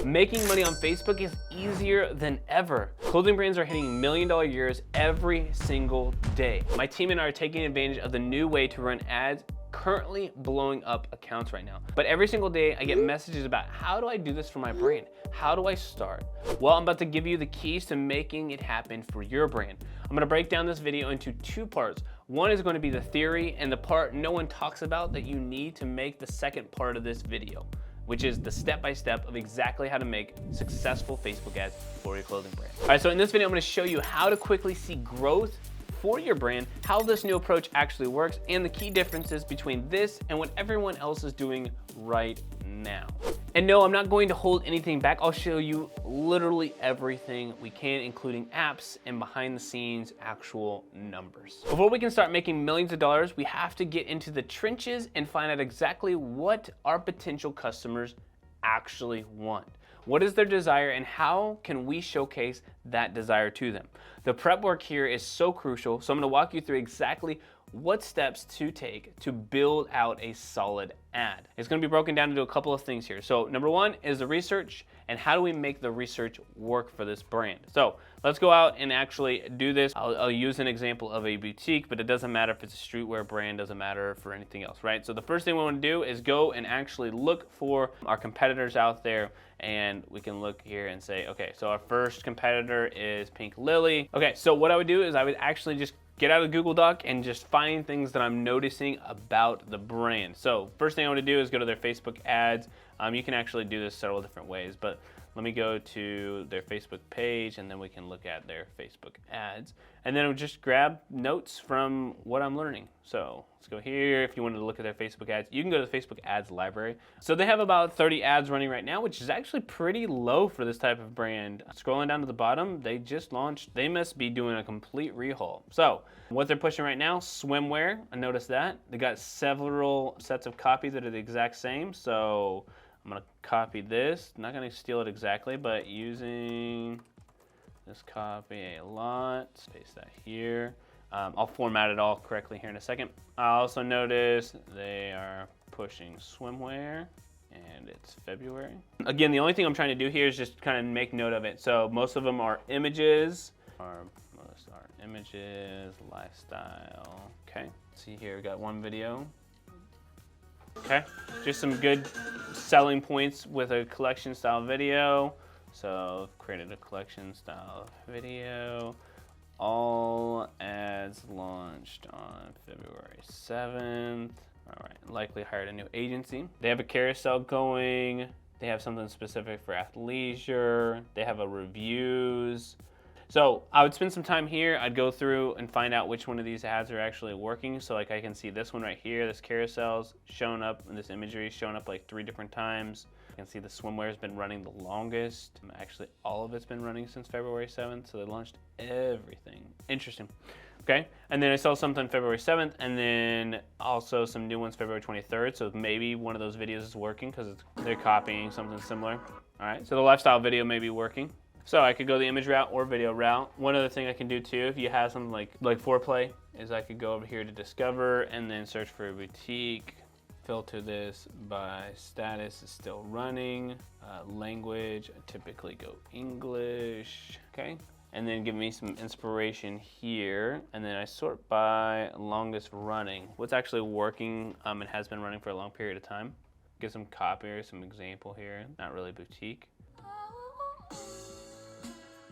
Making money on Facebook is easier than ever. Clothing brands are hitting $1 million years every single day. My team and I are taking advantage of the new way to run ads, currently blowing up accounts right now. But every single day I get messages about how do I do this for my brand? How do I start? Well, I'm about to give you the keys to making it happen for your brand. I'm gonna break down this video into two parts. One is going to be the theory and the part no one talks about that you need to make the second part of this video, which is the step-by-step of exactly how to make successful Facebook ads for your clothing brand. All right, so in this video, I'm gonna show you how to quickly see growth for your brand, how this new approach actually works, and the key differences between this and what everyone else is doing right now. And no, I'm not going to hold anything back. I'll show you literally everything we can, including apps and behind the scenes actual numbers. Before we can start making millions of dollars, we have to get into the trenches and find out exactly what our potential customers actually want. What is their desire and how can we showcase that desire to them? The prep work here is so crucial, so I'm gonna walk you through exactly what steps to take to build out a solid ad. It's gonna be broken down into a couple of things here. So number one is the research, and how do we make the research work for this brand? So let's go out and actually do this. I'll use an example of a boutique, but it doesn't matter if it's a streetwear brand, doesn't matter for anything else, right? So the first thing we wanna do is go and actually look for our competitors out there, and we can look here and say, okay, so our first competitor is Pink Lily. Okay, so what I would do is I would actually just get out of Google Doc and just find things that I'm noticing about the brand. So first thing I want to do is go to their Facebook ads. You can actually do this several different ways, but let me go to their Facebook page and then we can look at their Facebook ads. And then I'll just grab notes from what I'm learning. So let's go here. If you wanted to look at their Facebook ads, you can go to the Facebook ads library. So they have about 30 ads running right now, which is actually pretty low for this type of brand. Scrolling down to the bottom, they just launched, they must be doing a complete rehaul. So what they're pushing right now, swimwear, I noticed that. They got several sets of copies that are the exact same. So I'm gonna copy this, not gonna steal it exactly, but using this copy a lot, paste that here. I'll format it all correctly here in a second. I also notice they are pushing swimwear and it's February. Again, the only thing I'm trying to do here is just kind of make note of it. So most of them are images, most are images, lifestyle. Okay, let's see here, we got one video. Okay, just some good selling points with a collection style video. So I've created a collection style video. All ads launched on February 7th. All right, likely hired a new agency. They have a carousel going. They have something specific for athleisure. They have a reviews. So I would spend some time here. I'd go through and find out which one of these ads are actually working. So like I can see this one right here, this carousel's showing up, and this imagery is showing up like 3 different times. You can see the swimwear has been running the longest. Actually, all of it's been running since February 7th, so they launched everything. Interesting. Okay, and then I saw something February 7th, and then also some new ones February 23rd, so maybe one of those videos is working because they're copying something similar. All right, so the lifestyle video may be working. So I could go the image route or video route. One other thing I can do too, if you have something like foreplay, is I could go over here to discover and then search for a boutique, filter this by status is still running, language, I typically go English, okay? And then give me some inspiration here, and then I sort by longest running. What's actually working and has been running for a long period of time. Get some copy or some example here, not really boutique.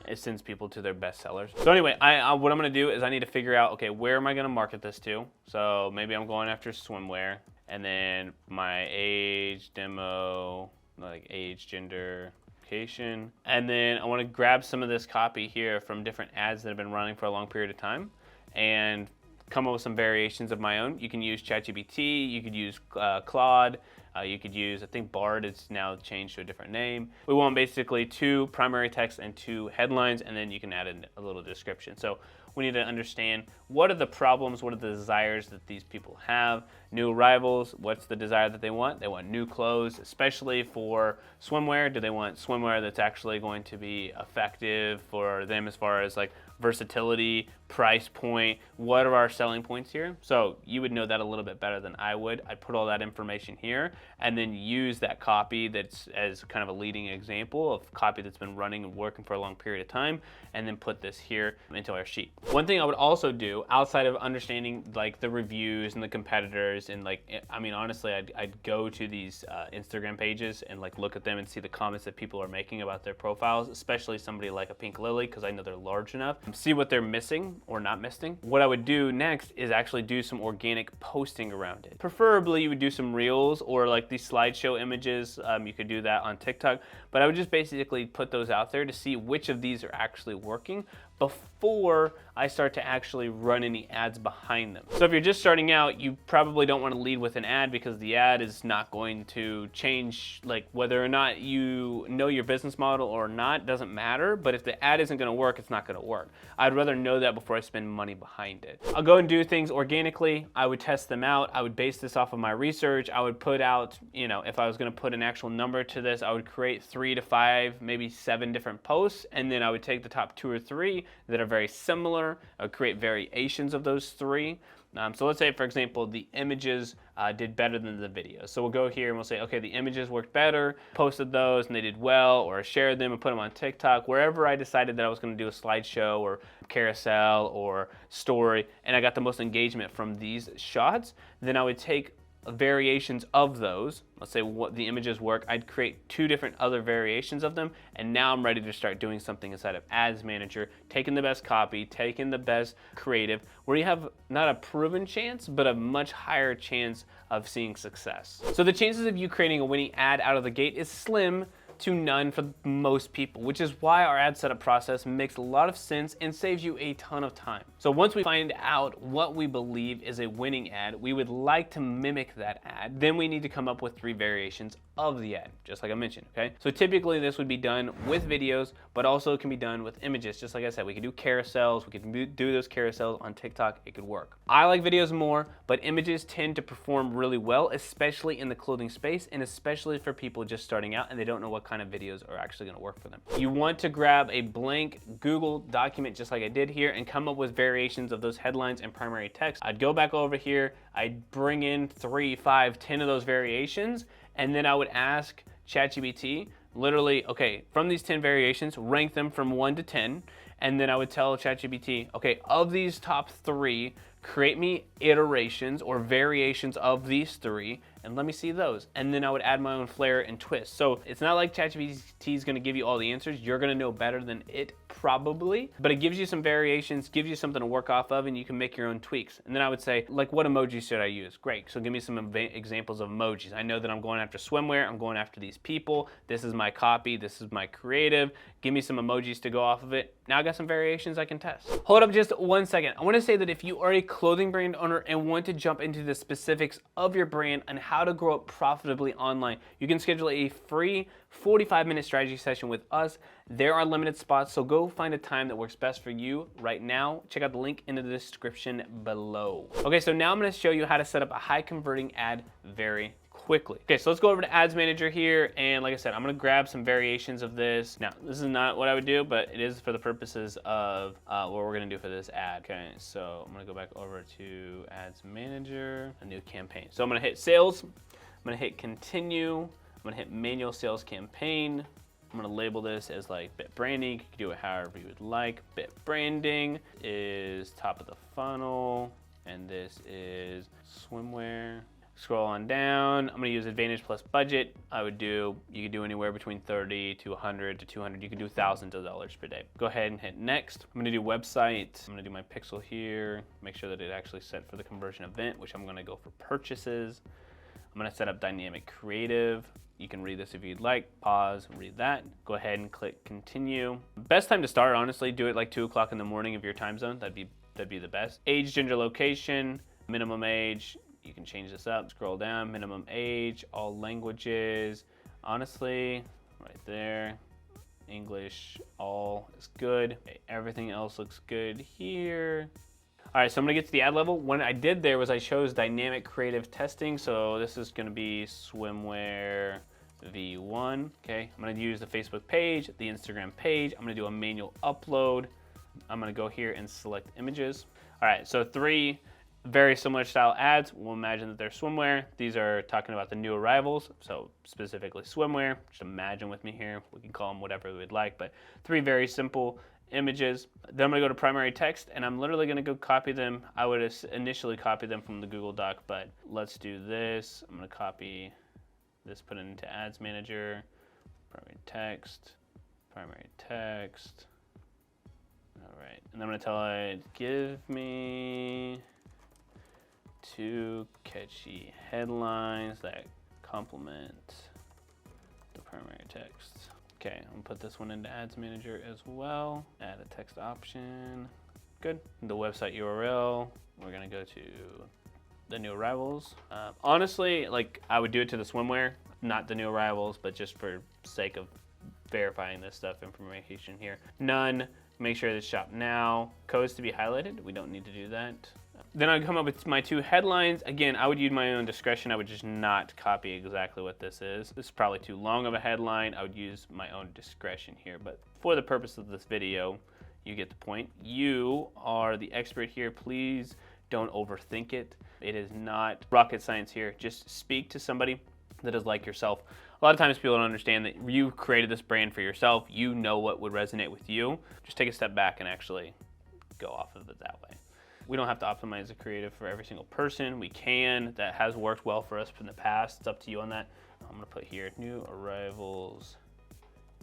It sends people to their best sellers. So anyway, what I'm gonna do is I need to figure out, okay, where am I gonna market this to? So maybe I'm going after swimwear, and then my age, demo, like age, gender, location. And then I wanna grab some of this copy here from different ads that have been running for a long period of time and come up with some variations of my own. You can use ChatGPT, you could use Claude, you could use, I think Bard is now changed to a different name. We want basically 2 primary text and 2 headlines, and then you can add in a little description. So we need to understand what are the problems, what are the desires that these people have. New arrivals, what's the desire that they want? They want new clothes, especially for swimwear. Do they want swimwear that's actually going to be effective for them as far as like versatility, price point, what are our selling points here? So you would know that a little bit better than I would. I'd put all that information here and then use that copy that's as kind of a leading example of copy that's been running and working for a long period of time, and then put this here into our sheet. One thing I would also do outside of understanding like the reviews and the competitors and like, I mean, honestly, I'd go to these Instagram pages and like look at them and see the comments that people are making about their profiles, especially somebody like a Pink Lily, because I know they're large enough. See what they're missing or not missing. What I would do next is actually do some organic posting around it. Preferably you would do some reels or like these slideshow images. You could do that on TikTok, but I would just basically put those out there to see which of these are actually working before I start to actually run any ads behind them. So if you're just starting out, you probably don't want to lead with an ad because the ad is not going to change, like whether or not you know your business model or not, doesn't matter. But if the ad isn't going to work, it's not going to work. I'd rather know that before I spend money behind it. I'll go and do things organically. I would test them out. I would base this off of my research. I would put out, you know, if I was going to put an actual number to this, I would create 3 to 5, maybe 7 different posts, and then I would take the top 2 or 3 that are very similar. I would create variations of those 3. So let's say, for example, the images did better than the video. So we'll go here and we'll say, okay, the images worked better, posted those and they did well, or I shared them and put them on TikTok, wherever I decided that I was going to do a slideshow or carousel or story, and I got the most engagement from these shots. Then I would take variations of those. Let's say what the images work, I'd create 2 different other variations of them, and now I'm ready to start doing something inside of Ads Manager, taking the best copy, taking the best creative, where you have not a proven chance, but a much higher chance of seeing success. So the chances of you creating a winning ad out of the gate is slim to none for most people, which is why our ad setup process makes a lot of sense and saves you a ton of time. So once we find out what we believe is a winning ad, we would like to mimic that ad, then we need to come up with 3 variations of the ad, just like I mentioned, okay? So typically this would be done with videos, but also it can be done with images. Just like I said, we could do carousels, we could do those carousels on TikTok, it could work. I like videos more, but images tend to perform really well, especially in the clothing space, and especially for people just starting out and they don't know what kind of videos are actually gonna work for them. You want to grab a blank Google document, just like I did here, and come up with variations of those headlines and primary text. I'd go back over here, I'd bring in 3, 5, 10 of those variations, and then I would ask ChatGPT, literally, okay, from these 10 variations, rank them from 1 to 10, and then I would tell ChatGPT, okay, of these top 3, create me iterations or variations of these 3, and let me see those. And then I would add my own flair and twist. So it's not like ChatGPT is gonna give you all the answers. You're gonna know better than it probably, but it gives you some variations, gives you something to work off of, and you can make your own tweaks. And then I would say, like, what emojis should I use? Great, so give me some examples of emojis. I know that I'm going after swimwear, I'm going after these people, this is my copy, this is my creative, give me some emojis to go off of it. Now I got some variations I can test. Hold up just 1 second. I wanna say that if you are a clothing brand owner and want to jump into the specifics of your brand and how to grow it profitably online, you can schedule a free 45-minute strategy session with us. There are limited spots, so go find a time that works best for you right now. Check out the link in the description below. Okay, so now I'm gonna show you how to set up a high converting ad very quickly. Okay, so let's go over to Ads Manager here, and like I said, I'm gonna grab some variations of this. Now, this is not what I would do, but it is for the purposes of what we're gonna do for this ad. Okay, so I'm gonna go back over to Ads Manager, a new campaign. So I'm gonna hit Sales, I'm gonna hit Continue, I'm gonna hit Manual Sales Campaign. I'm gonna label this as like bit branding. You can do it however you would like. Bit branding is top of the funnel, and this is swimwear. Scroll on down. I'm gonna use Advantage plus budget. You could do anywhere between 30 to 100 to 200. You could do thousands of dollars per day. Go ahead and hit next. I'm gonna do website. I'm gonna do my pixel here. Make sure that it actually set for the conversion event, which I'm gonna go for purchases. I'm gonna set up dynamic creative. You can read this if you'd like. Pause, read that. Go ahead and click continue. Best time to start, honestly, do it like 2 o'clock in the morning of your time zone. That'd be the best. Age, gender, location, minimum age. You can change this up. Scroll down, minimum age, all languages. Honestly, right there. English, all is good. Okay, everything else looks good here. All right, so I'm gonna get to the ad level. What I did there was I chose dynamic creative testing. So this is gonna be swimwear V1, okay? I'm gonna use the Facebook page, the Instagram page. I'm gonna do a manual upload. I'm gonna go here and select images. All right, so 3 very similar style ads. We'll imagine that they're swimwear. These are talking about the new arrivals, so specifically swimwear. Just imagine with me here. We can call them whatever we'd like, but 3 very simple images. Then I'm gonna go to primary text, and I'm literally gonna go copy them. I would initially copy them from the Google Doc, but let's do this. I'm gonna copy this, put it into Ads Manager, primary text. All right, and I'm gonna tell it, give me 2 catchy headlines that complement the primary text. Okay, I'm gonna put this one into Ads Manager as well. Add a text option. Good. The website URL, we're gonna go to the new arrivals. Honestly, like I would do it to the swimwear, not the new arrivals, but just for sake of verifying this stuff, information here. None. Make sure it's shop now. Codes to be highlighted. We don't need to do that. Then I come up with my 2 headlines. Again, I would use my own discretion. I would just not copy exactly what this is. This is probably too long of a headline. I would use my own discretion here. But for the purpose of this video, you get the point. You are the expert here. Please don't overthink it. It is not rocket science here. Just speak to somebody that is like yourself. A lot of times people don't understand that you created this brand for yourself. You know what would resonate with you. Just take a step back and actually go off of it that way. We don't have to optimize the creative for every single person. We can. That has worked well for us in the past. It's up to you on that. I'm gonna put here, new arrivals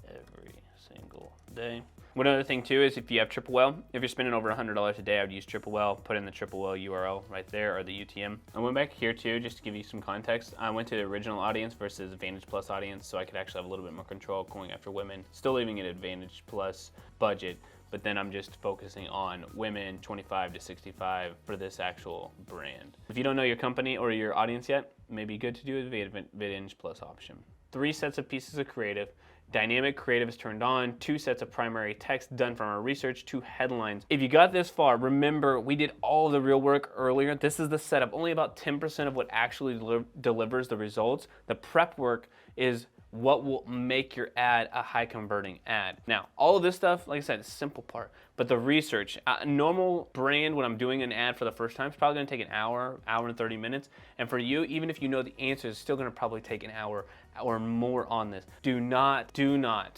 every single day. One other thing too is if you have triple well, if you're spending over $100 a day, I would use triple well, put in the triple well URL right there, or the UTM. I went back here too, just to give you some context. I went to the original audience versus Advantage Plus audience, so I could actually have a little bit more control going after women, still leaving it Advantage Plus budget, but then I'm just focusing on women 25 to 65 for this actual brand. If you don't know your company or your audience yet, it may be good to do a Advantage Plus option. 3 sets of pieces of creative. Dynamic creative is turned on, 2 sets of primary text done from our research, 2 headlines. If you got this far, remember we did all the real work earlier. This is the setup. Only about 10% of what actually delivers the results. The prep work is what will make your ad a high converting ad. Now, all of this stuff, like I said, is the simple part, but the research, a normal brand, when I'm doing an ad for the first time, it's probably gonna take an hour and 30 minutes. And for you, even if you know the answer, it's still gonna probably take an hour or more on this. Do not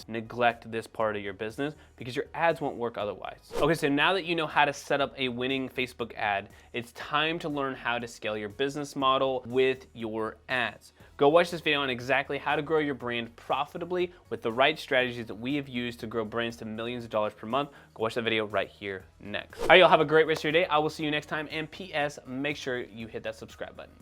neglect this part of your business because your ads won't work otherwise. Okay, so now that you know how to set up a winning Facebook ad, it's time to learn how to scale your business model with your ads. Go watch this video on exactly how to grow your brand profitably with the right strategies that we have used to grow brands to millions of dollars per month. Go watch that video right here next. All right, y'all have a great rest of your day. I will see you next time. And PS, make sure you hit that subscribe button.